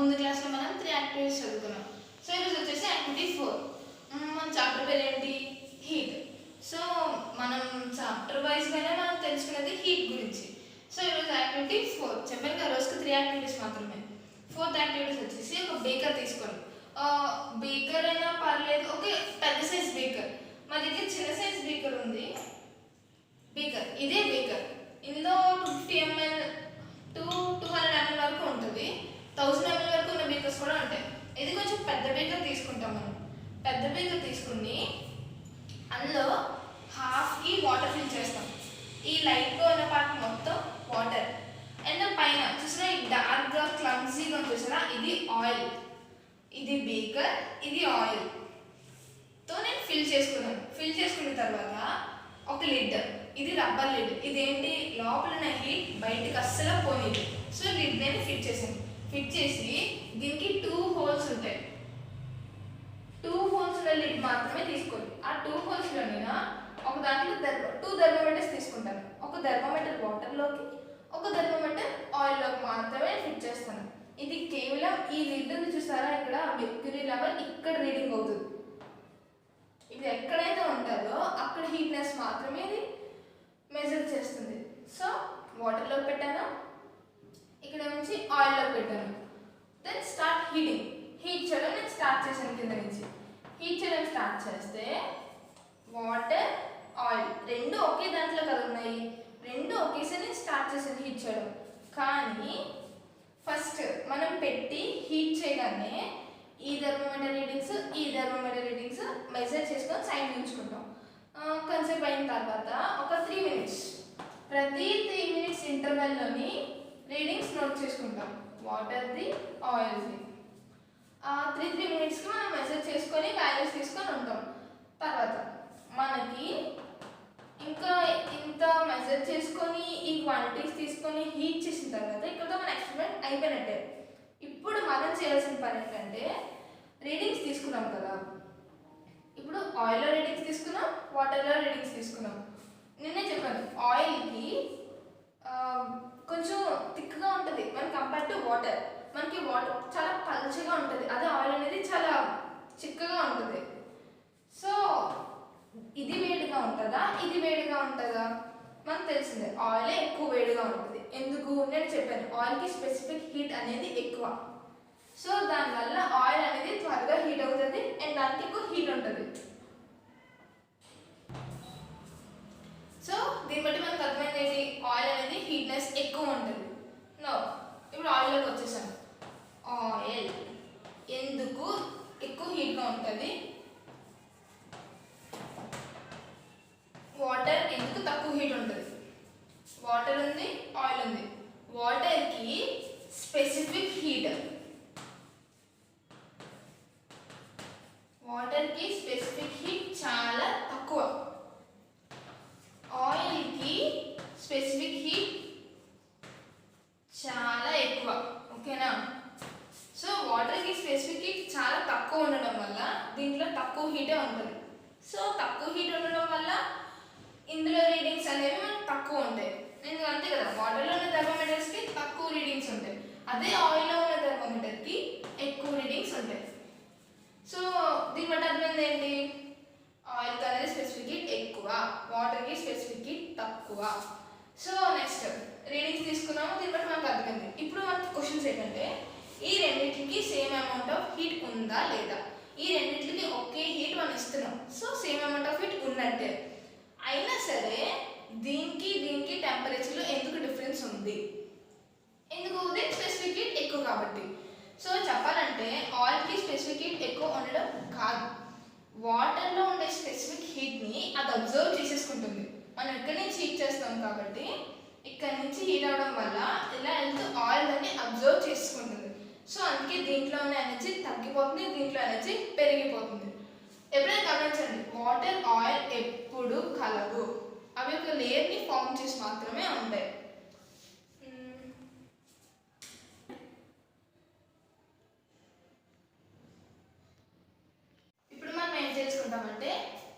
ముందు క్లాస్లో మనం 3 యాక్టివిటీస్ చదువుకున్నాం. సో ఈరోజు వచ్చేసి యాక్టివిటీ 4. మన చాప్టర్ పేరు ఏంటి? హీట్. సో మనం చాప్టర్ వైజ్గానే మనం తెలుసుకునేది హీట్ గురించి. సో ఈరోజు యాక్టివిటీ 4 చెప్పాను కదా, రోజుకి 3 యాక్టివిటీస్ మాత్రమే. 4th యాక్టివిటీస్ వచ్చేసి ఒక బేకర్ తీసుకోండి. బేకర్ అయినా పర్లేదు, ఓకే పెద్ద సైజ్ బేకర్. మా దగ్గర చిన్న సైజ్ బేకర్ ఉంది. బేకర్ ఇదే బేకర్, ఇందులో 250 ml to 200 ml వరకు ఉంటుంది. 1000 ml వరకు ఉన్న బేకర్స్ కూడా ఉంటాయి. ఇది కొంచెం పెద్ద బేకర్ తీసుకుంటాం మనం. పెద్ద బేకర్ తీసుకుని అందులో హాఫ్కి వాటర్ ఫిల్ చేస్తాం. ఈ లైట్గా ఉన్న పార్ట్ మొత్తం వాటర్, అండ్ పైన చూసినా ఈ డార్క్గా క్లమ్జీగా చూసినా ఇది ఆయిల్. ఇది బేకర్, ఇది ఆయిల్తో నేను ఫిల్ చేసుకున్నాను. ఫిల్ చేసుకున్న తర్వాత ఒక లిడ్, ఇది రబ్బర్ లిడ్. ఇదేంటి, లోపల ఉన్న హీట్ బయటకు అస్సలు పోనీదు. సో లిడ్ నేను ఫిట్ చేశాను. ఫిట్ చేసి దీనికి 2 హోల్స్ ఉంటాయి. 2 హోల్స్ ఉన్న లిడ్ మాత్రమే తీసుకోండి. ఆ 2 హోల్స్లో నేను ఒక దాంట్లో 2 థర్మోమీటర్స్ తీసుకుంటాను. ఒక థర్మోమీటర్ వాటర్లోకి, ఒక థర్మోమీటర్ ఆయిల్లోకి మాత్రమే ఫిట్ చేస్తాను. ఇది కేవలం ఈ లిడ్ చూసారా, ఇక్కడ మెర్క్యూరీ లెవెల్ ఇక్కడ రీడింగ్ అవుతుంది. ఇది ఎక్కడైతే ఉంటుందో అక్కడ హీట్నెస్ మాత్రమే ఇది మెజర్ చేస్తుంది. సో వాటర్లో పెట్టాను, ఇక్కడ నుంచి ఆయిల్లో పెట్టాను. Then start heating. హీట్ చేయడం నేను స్టార్ట్ చేశాను. కింద నుంచి హీట్ చేయడం స్టార్ట్ చేస్తే వాటర్, ఆయిల్ రెండు ఒకే దాంట్లో కదా ఉన్నాయి. రెండు ఒకేసారి స్టార్ట్ చేశాను హీట్ చేయడం. కానీ ఫస్ట్ మనం పెట్టి హీట్ చేయగానే ఈ థర్మోమీటర్ రీడింగ్స్ మెజర్ చేసుకొని సైడ్ ఉంచుకుంటాం. కొంచెంసేపు అయిన తర్వాత ఒక 3 minutes, ప్రతి 3 minutes ఇంటర్వెల్లోని రీడింగ్స్ నోట్ చేసుకుంటాం, వాటర్ది, ఆయిల్ది. 3 minutesకి మనం మెజర్ చేసుకొని వాల్యూస్ తీసుకొని ఉంటాం. తర్వాత మనకి ఇంకా ఇంత మెజర్ చేసుకొని ఈ క్వాంటిటీస్ తీసుకొని హీట్ చేసిన తర్వాత ఇక్కడతో మన ఎక్స్పెరిమెంట్ అయిపోయినట్టే. ఇప్పుడు మనం చేయాల్సిన పని ఏంటంటే, రీడింగ్స్ తీసుకున్నాం కదా, ఇప్పుడు ఆయిల్లో రీడింగ్స్ తీసుకున్నాం, వాటర్లో రీడింగ్స్ తీసుకున్నాం. నిన్నే చెప్పాను, ఆయిల్కి కొంచెం థిక్గా ఉంటుంది మన కంపేర్ టు వాటర్. మనకి వాటర్ చాలా పల్చగా ఉంటుంది, అదే ఆయిల్ అనేది చాలా చిక్కగా ఉంటుంది. సో ఇది వేడిగా ఉంటుందా, ఇది వేడిగా ఉంటుందా? మనకు తెలిసిందే ఆయిలే ఎక్కువ వేడిగా ఉంటుంది. ఎందుకు నేను చెప్పాను, ఆయిల్కి స్పెసిఫిక్ హీట్ అనేది ఎక్కువ. సో దానివల్ల ఆయిల్ అనేది త్వరగా హీట్ అవుతుంది అండ్ దానికి ఎక్కువ హీట్ ఉంటుంది. సో దీన్ని బట్టి మనకు అర్థమైంది ఏంటి, ఆయిల్ అనేది హీట్నెస్ ఎక్కువ ఉంటుంది. నో, ఇప్పుడు ఆయిల్లోకి వచ్చేసాను. ఆయిల్ ఎందుకు ఎక్కువ హీట్గా ఉంటుంది, వాటర్ ఎందుకు తక్కువ హీట్ ఉంటుంది? వాటర్ ఉంది, ఆయిల్ ఉంది. వాటర్కి స్పెసిఫిక్ హీట్, వాటర్కి స్పెసిఫిక్ హీట్ చాలా తక్కువ. ఆయిల్కి స్పెసిఫిక్ హీట్ చాలా ఎక్కువ. ఓకేనా? సో వాటర్కి స్పెసిఫిక్ హీట్ చాలా తక్కువ ఉండడం వల్ల దీంట్లో తక్కువ హీటే ఉంటుంది. సో తక్కువ హీట్ ఉండడం వల్ల ఇందులో రీడింగ్స్ అనేవి మనకు తక్కువ ఉంటాయి. నేను అంతే కదా, వాటర్లో ఉన్న థర్మోమీటర్స్కి తక్కువ రీడింగ్స్ ఉంటాయి, అదే ఆయిల్లో ఉన్న థర్మోమీటర్కి ఎక్కువ రీడింగ్స్ ఉంటాయి. సో దీని బట్టి అర్థమైంది ఏంటి, ఆయిల్కి అనేది స్పెసిఫిక్ హీట్ ఎక్కువ, వాటర్కి స్పెసిఫిక్ హీట్ తక్కువ. సో నెక్స్ట్ రీడింగ్స్ తీసుకున్నాము, దీని బట్టి మనకు అర్థమైంది. ఇప్పుడు మనకి క్వశ్చన్స్ ఏంటంటే, ఈ రెండింటికి సేమ్ అమౌంట్ ఆఫ్ హీట్ ఉందా లేదా? ఈ రెండింటికి ఒకే హీట్ మనం ఇస్తున్నాం, so same amount of heat ఉన్నట్టే. అయినా సరే దీనికి టెంపరేచర్లో ఎందుకు డిఫరెన్స్ ఉంది? ఎందుకు? దీనికి స్పెసిఫిక్ హీట్ ఎక్కువ కాబట్టి. సో చెప్పాలంటే ఆయిల్కి స్పెసిఫిక్ హీట్ ఎక్కువ ఉండడం కాదు, వాటర్లో ఉండే స్పెసిఫిక్ హీట్ని అది అబ్జర్వ్ చేసేసుకుంటుంది. మనం ఇక్కడి నుంచి హీట్ చేస్తాం కాబట్టి ఇక్కడ నుంచి హీట్ అవ్వడం వల్ల ఇలా వెళ్తూ ఆయిల్ అని అబ్జర్వ్ చేసుకుంటుంది. సో అందుకే దీంట్లో ఉన్న ఎనర్జీ తగ్గిపోతుంది, దీంట్లో ఎనర్జీ పెరిగిపోతుంది. ఎప్పుడైనా గమనించండి, వాటర్, ఆయిల్ ఎప్పుడు కలవు, అవి ఒక లేయర్ని ఫామ్ చేసి మాత్రమే ఉంటాయి. ఇప్పుడు మనం ఏం తెలుసుకుంటామంటే,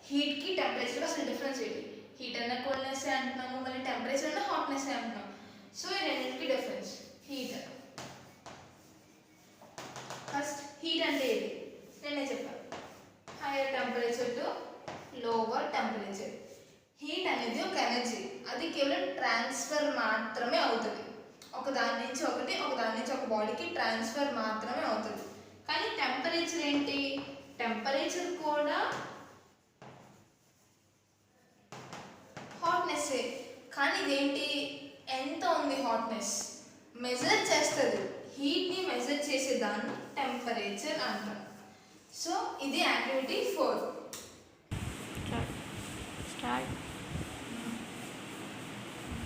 హీట్కి టెంపరేచర్ అసలు డిఫరెన్స్ ఏంటి? హీట్ అన్న కోల్డ్నెస్ అంటున్నాము, మళ్ళీ టెంపరేచర్ అన్న హాట్నెస్ అంటున్నాము. సో ఈ రెండింటికి డిఫరెన్స్, హీట్ హీట్ అంటే ఏది నేనే చెప్పాను, hire temperature to lower temperature. Heat అనేది ఒక ఎనర్జీ, అది కేవలం ట్రాన్స్ఫర్ మాత్రమే అవుతుంది, ఒక దాని నుంచి ఒకటి, ఒక దాని నుంచి ఒక బాడీకి ట్రాన్స్ఫర్ మాత్రమే అవుతుంది. కానీ టెంపరేచర్ ఏంటి, టెంపరేచర్ కూడా హాట్నెస్, కానీ ఇదేంటి ఎంత ఉంది హాట్నెస్ మెజర్ చేస్తుంది, హీట్ని మెజర్ చేసే దాన్ని టెంపరేచర్ అంటాం. సో ఇది activity 4.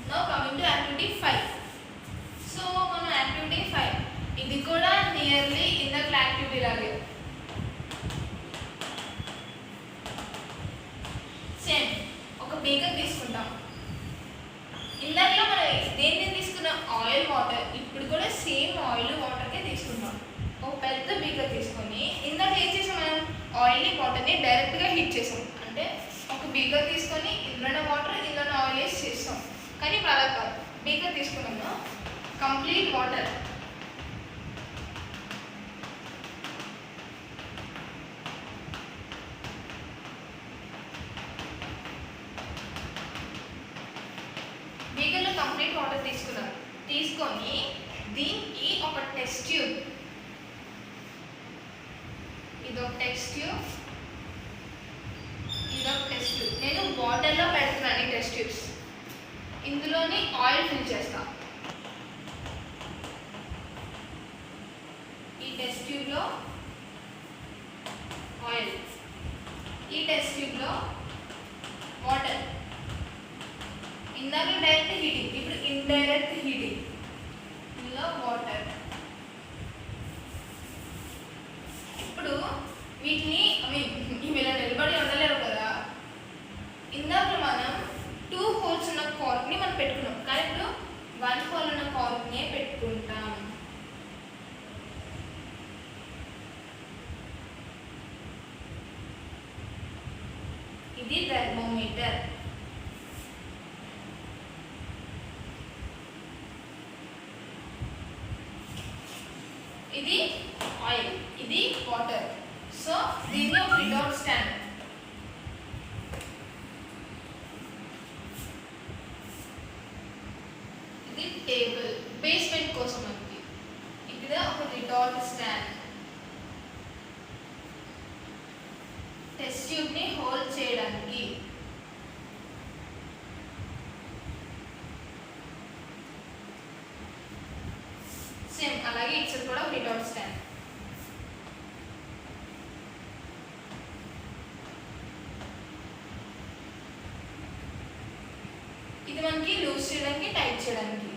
Now coming to activity 5. So మన activity 5 ఇది కూడా నియర్లీ ఇందాక యాక్టివిటీ లాగే సేమ్. ఒక బీకర్ తీసుకుంటాం, ఇందాకలో మనం దేన్ని తీసుకున్న ఆయిల్ వాటర్, ఇప్పుడు కూడా సేమ్ ఆయిల్ వాటర్కే తీసుకుంటాం. ఒక పెద్ద బీకర్ తీసుకొని ఇందాక ఏం చేసాం, మనం ఆయిల్ని వాటర్ని డైరెక్ట్గా హీట్ చేసాం. అంటే ఒక బీకర్ తీసుకొని ఇందులోనే వాటర్ ఇందులోనే ఆయిల్ వేసి చేస్తాం. కానీ ఇప్పుడు అలా కాదు, బీకర్ తీసుకున్నాము, కంప్లీట్ వాటర్, బీకర్లో కంప్లీట్ వాటర్ తీసుకున్నాం. తీసుకొని దీనికి ఒక టెస్ట్ ట్యూబ్, ఇదొక టెస్ట్ ట్యూబ్, ఇదొక టెస్ట్ ట్యూబ్. నేను వాటర్లో పెడుతున్నాను ఈ టెస్ట్ ట్యూబ్స్. ఇందులోని ఆయిల్ ఫిల్ చేస్తా. ఈ టెస్ట్ ట్యూబ్లో ఆయిల్, ఈ టెస్ట్ ట్యూబ్లో వాటర్. ఇందాక డైరెక్ట్ హీటింగ్, ఇప్పుడు ఇండైరెక్ట్ హీటింగ్. ఇందులో వాటర్. ఇప్పుడు వీటిని ఇవి ఇలా నిలబడి ఉండలేరు కదా, ఇందాక మనం 2 హోల్స్ ఉన్న కార్క్ని మనం పెట్టుకున్నాం, కానీ ఇప్పుడు 1 హోల్ ఉన్న కార్క్నే పెట్టుకుంటాం. ఇది థర్మోమీటర్. ఇది ఆయిల్, ఇది వాటర్. సో దీన్ని ఒక రిటౌట్ స్టాండ్, ఇది టేబుల్ బేస్మెంట్ కోసం మనకి. ఇక్కడ ఒక రిటౌట్ స్టాండ్, టెస్ట్ ట్యూబ్ని హోల్డ్ చేయడానికి. సేమ్ అలాగే ఇట్స్ కూడా రిటౌట్ స్టాండ్. ఇది మనకి లూజ్ చేయడానికి, టైట్ చేయడానికి.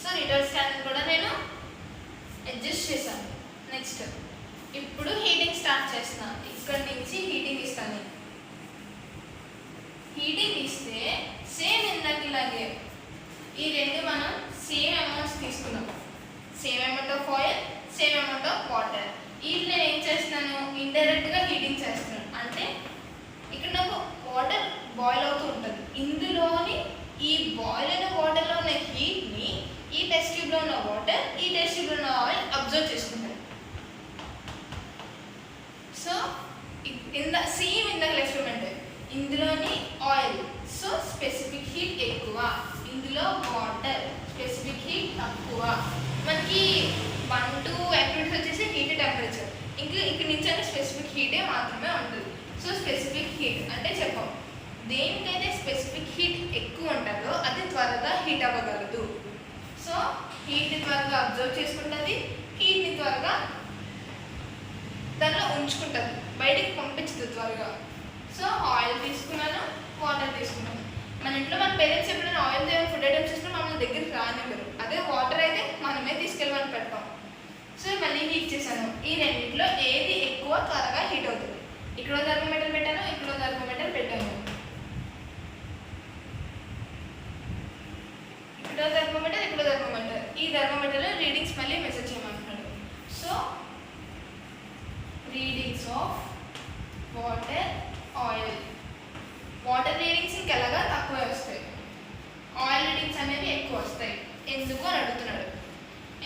సో రిటౌట్ స్టాండ్ కూడా నేను అడ్జస్ట్ చేశాను. నెక్స్ట్ ఇప్పుడు హీటింగ్ స్టార్ట్ చేస్తున్నాను. ఇక్కడ నుంచి హీటింగ్ ఇస్తాను. హీటింగ్ ఇస్తే సేమ్ ఇందాకలాగే ఈ రెండు మనం సేమ్ అమౌంట్స్ తీసుకున్నాం, same amount of oil, same amount of water. ఇది నేను ఏం చేస్తున్నాను, ఇండైరెక్ట్గా హీటింగ్ చేస్తున్నాను. అంటే ఇక్కడ నాకు వాటర్ బాయిల్ అవుతూ ఉంటుంది, ఇందులోని ఈ బాయిల్ అయిన వాటర్లో ఉన్న హీట్ని ఈ టెస్ట్ ట్యూబ్లో ఉన్న వాటర్, ఈ టెస్ట్ ట్యూబ్లో ఉన్న ఆయిల్ అబ్జర్వ్ చేసుకుంటాను. సో సేమ్ ఇందాక ఎక్స్పెరిమెంట్, ఇందులోని ఆయిల్, సో స్పెసిఫిక్ హీట్ ఎక్కువ, ఇందులో వాటర్ స్పెసిఫిక్ హీట్ తక్కువ. మనకి 1, 2 యాక్టివిటీస్ వచ్చేసి హీట్ టెంపరేచర్, ఇంకా ఇక్కడ నుంచి అంటే స్పెసిఫిక్ హీటే మాత్రమే ఉంటుంది. సో స్పెసిఫిక్ హీట్ అంటే చెప్పాం, దేనికైతే స్పెసిఫిక్ హీట్ ఎక్కువ ఉంటుందో అది త్వరగా హీట్ అవ్వగలదు. సో హీట్ని త్వరగా అబ్జర్వ్ చేసుకుంటుంది, హీట్ని త్వరగా దానిలో ఉంచుకుంటుంది, బయటికి పంపించదు త్వరగా. సో ఆయిల్ తీసుకున్నాను, వాటర్ తీసుకున్నాను. మన ఇంట్లో మన పేరెంట్స్ ఎప్పుడైనా ఆయిల్ దగ్గర ఫుడ్ ఐటమ్స్ చేసుకుని మమ్మల్ని దగ్గరికి రానివ్వరు. అదే వాటర్ అయితే మనమే తీసుకెళ్ళమని పెడతాం. సో మళ్ళీ హీట్ చేశాను. ఈ రెండింటిలో ఏది ఎక్కువ త్వరగా హీట్ అవుతుంది? ఇక్కడ థర్మోమీటర్ పెట్టాను, ఇక్కడ థర్మోమీటర్ పెట్టాను, ఇక్కడ థర్మోమీటర్, ఇక్కడ థర్మోమీటర్. ఈ థర్మోమీటర్లో రీడింగ్స్ మళ్ళీ మెసేజ్ చేయమంటున్నాడు. So readings of water, oil. Water readings ఇంకెలాగా తక్కువ వస్తాయి, ఆయిల్ రీడింగ్స్ అనేవి ఎక్కువ వస్తాయి. ఎందుకు అని అడుగుతున్నాడు.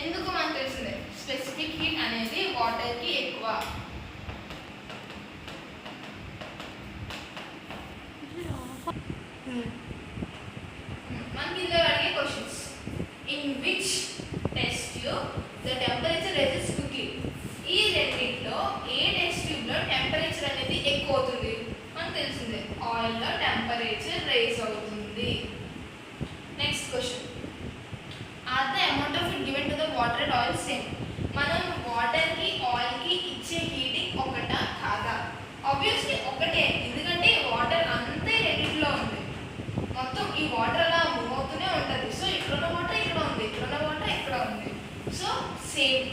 ఎందుకు మనకు తెలిసిందే, స్పెసిఫిక్ హీట్ అనేది వాటర్కి ఎక్కువ. మనకి ఇందులో అడిగే questions, in which test tube the temperature rises quickly. ఈ రెండింటిలో ఏ టెస్ట్ ట్యూబ్లో టెంపరేచర్ అనేది ఎక్కువ అవుతుంది? మనకు తెలిసిందే, ఆయిల్లో టెంపరేచర్ రైజ్ అవుతుంది. Next question, are the amount of heat given to the water and oil same. మనం వాటర్కి ఆయిల్కి ఇచ్చే హీటింగ్ ఒకటా కాదా? ఆబ్వియస్లీ ఒకటే, ఎందుకంటే వాటర్ అంతే రెండింటిలో ఉంది. మొత్తం ఈ వాటర్ అలా మూవ్ అవుతూనే ఉంటుంది. సో ఇక్కడున్న వాటర్ ఇక్కడ ఉంది, ఇక్కడున్న వాటర్ ఇక్కడ ఉంది. So same.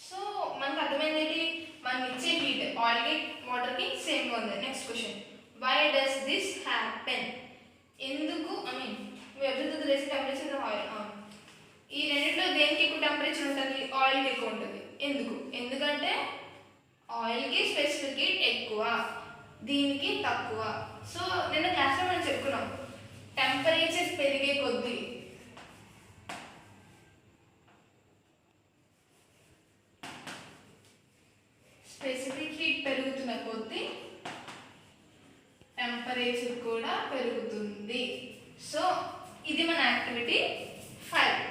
సో మనకు అర్థమైంది ఏంటి, మనం ఇచ్చే హీట్ ఆయిల్కి వాటర్కి సేమ్గా ఉంది. Next question, why does this happen. ఎందుకు, ఐ మీన్ టెంపరేచర్ ఆయిల్, ఈ రెండింటిలో దేనికి ఎక్కువ టెంపరేచర్ ఉంటుంది? ఆయిల్కి ఎక్కువ ఉంటుంది. ఎందుకు? ఎందుకంటే ఆయిల్కి స్పెసిఫిక్ హీట్ ఎక్కువ, దీనికి తక్కువ. సో నిన్న క్లాస్లో మనం చెప్పుకున్నాం, టెంపరేచర్ పెరిగే కొద్దీ స్పెసిఫిక్ హీట్ పెరుగుతున్న కొద్దీ టెంపరేచర్ కూడా పెరుగుతుంది. సో ఇది మన యాక్టివిటీ 5.